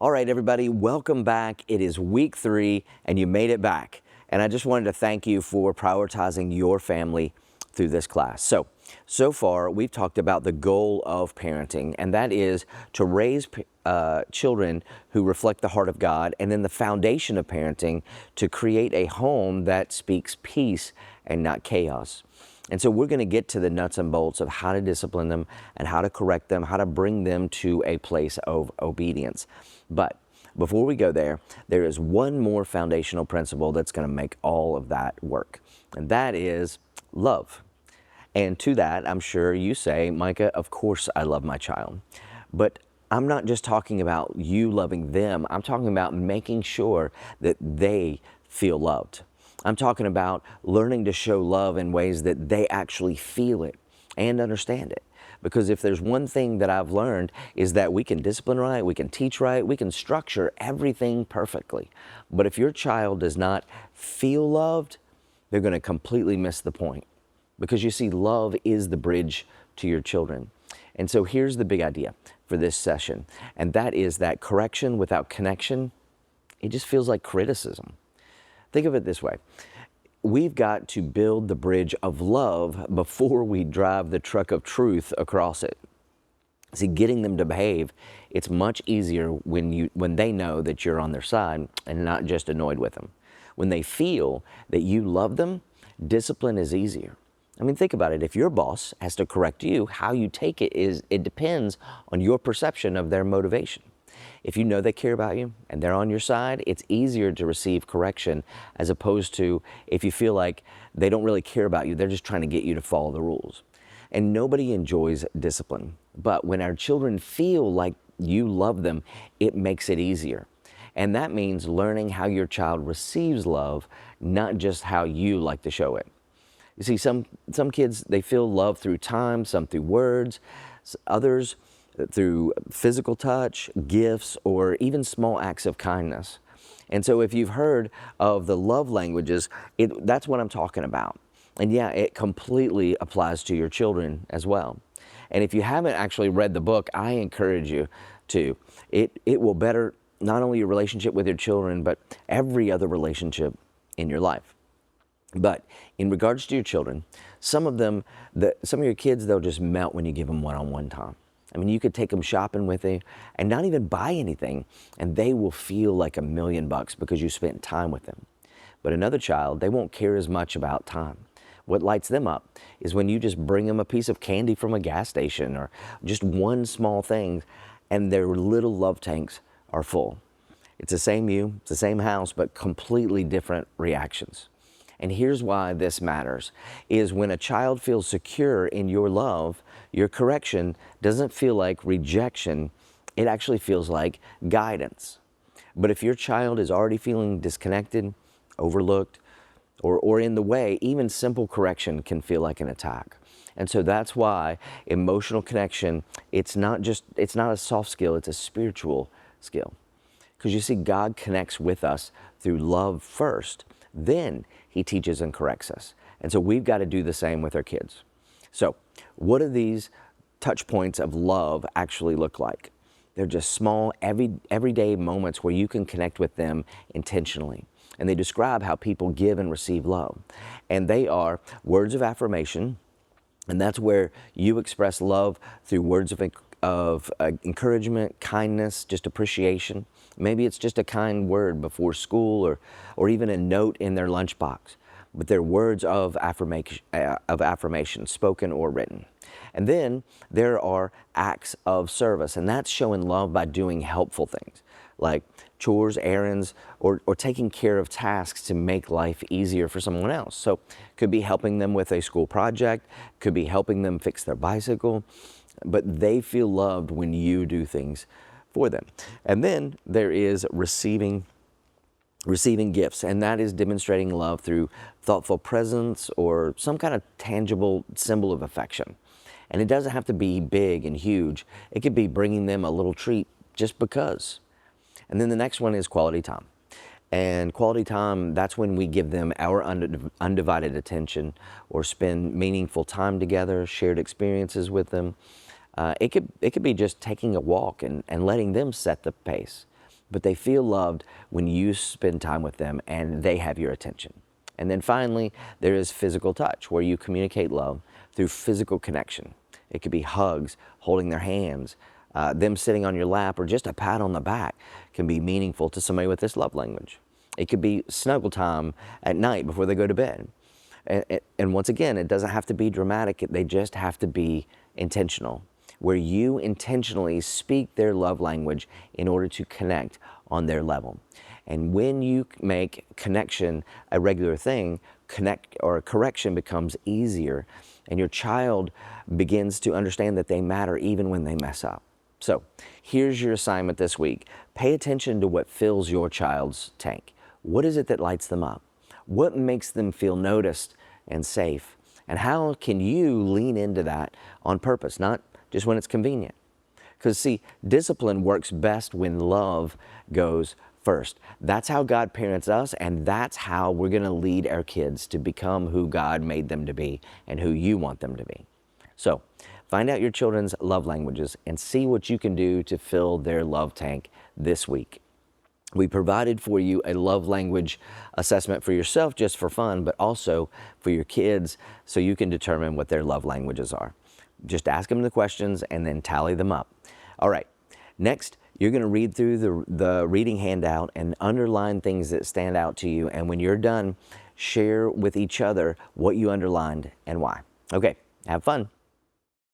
All right, everybody, welcome back. It is week 3 and you made it back. And I just wanted to thank you for prioritizing your family through this class. So far we've talked about the goal of parenting, and that is to raise children who reflect the heart of God, and then the foundation of parenting to create a home that speaks peace and not chaos. And so we're going to get to the nuts and bolts of how to discipline them and how to correct them, how to bring them to a place of obedience. But before we go there, there is one more foundational principle that's going to make all of that work, and that is love. And to that, I'm sure you say, Micah, of course I love my child. But I'm not just talking about you loving them. I'm talking about making sure that they feel loved. I'm talking about learning to show love in ways that they actually feel it and understand it. Because if there's one thing that I've learned is that we can discipline right, we can teach right, we can structure everything perfectly. But if your child does not feel loved, they're going to completely miss the point. Because you see, love is the bridge to your children. And so here's the big idea for this session, and that is that correction without connection, it just feels like criticism. Think of it this way. We've got to build the bridge of love before we drive the truck of truth across it. See, getting them to behave, it's much easier when they know that you're on their side and not just annoyed with them. When they feel that you love them, discipline is easier. I mean, think about it. If your boss has to correct you, how you take it depends on your perception of their motivation. If you know they care about you and they're on your side, it's easier to receive correction as opposed to if you feel like they don't really care about you, they're just trying to get you to follow the rules. And nobody enjoys discipline. But when our children feel like you love them, it makes it easier. And that means learning how your child receives love, not just how you like to show it. You see, some kids, they feel love through time, some through words, others through physical touch, gifts, or even small acts of kindness. And so if you've heard of the love languages, that's what I'm talking about. And yeah, it completely applies to your children as well. And if you haven't actually read the book, I encourage you to. It will better not only your relationship with your children, but every other relationship in your life. But in regards to your children, some of your kids, they'll just melt when you give them one-on-one time. I mean, you could take them shopping with you and not even buy anything, and they will feel like $1,000,000 because you spent time with them. But another child, they won't care as much about time. What lights them up is when you just bring them a piece of candy from a gas station or just one small thing, and their little love tanks are full. It's the same it's the same house, but completely different reactions. And here's why this matters, is when a child feels secure in your love, your correction doesn't feel like rejection, it actually feels like guidance. But if your child is already feeling disconnected, overlooked, or in the way, even simple correction can feel like an attack. And so that's why emotional connection, it's not a soft skill, it's a spiritual skill. Because you see, God connects with us through love first, then He teaches and corrects us. And so we've got to do the same with our kids. So what do these touch points of love actually look like? They're just small, everyday moments where you can connect with them intentionally. And they describe how people give and receive love. And they are words of affirmation, and that's where you express love through words of encouragement, kindness, just appreciation. Maybe it's just a kind word before school or even a note in their lunchbox. But they're words of affirmation, spoken or written. And then there are acts of service, and that's showing love by doing helpful things like chores, errands, or taking care of tasks to make life easier for someone else. So could be helping them with a school project, could be helping them fix their bicycle, but they feel loved when you do things for them. And then there is receiving gifts, and that is demonstrating love through thoughtful presence or some kind of tangible symbol of affection. And it doesn't have to be big and huge. It could be bringing them a little treat just because. And then the next one is quality time. And quality time, that's when we give them our undivided attention or spend meaningful time together, shared experiences with them. It could be just taking a walk and letting them set the pace. but they feel loved when you spend time with them and they have your attention. And then finally, there is physical touch, where you communicate love through physical connection. It could be hugs, holding their hands, them sitting on your lap, or just a pat on the back can be meaningful to somebody with this love language. It could be snuggle time at night before they go to bed. And once again, it doesn't have to be dramatic. They just have to be intentional, where you intentionally speak their love language in order to connect on their level. And when you make connection a regular thing, correction becomes easier, and your child begins to understand that they matter even when they mess up. So here's your assignment this week. Pay attention to what fills your child's tank. What is it that lights them up? What makes them feel noticed and safe? And how can you lean into that on purpose, not just when it's convenient? Because see, discipline works best when love goes first. That's how God parents us, and that's how we're going to lead our kids to become who God made them to be and who you want them to be. So find out your children's love languages and see what you can do to fill their love tank this week. We provided for you a love language assessment for yourself just for fun, but also for your kids so you can determine what their love languages are. Just ask them the questions and then tally them up. All right, next, you're going to read through the reading handout and underline things that stand out to you. And when you're done, share with each other what you underlined and why. Okay, have fun.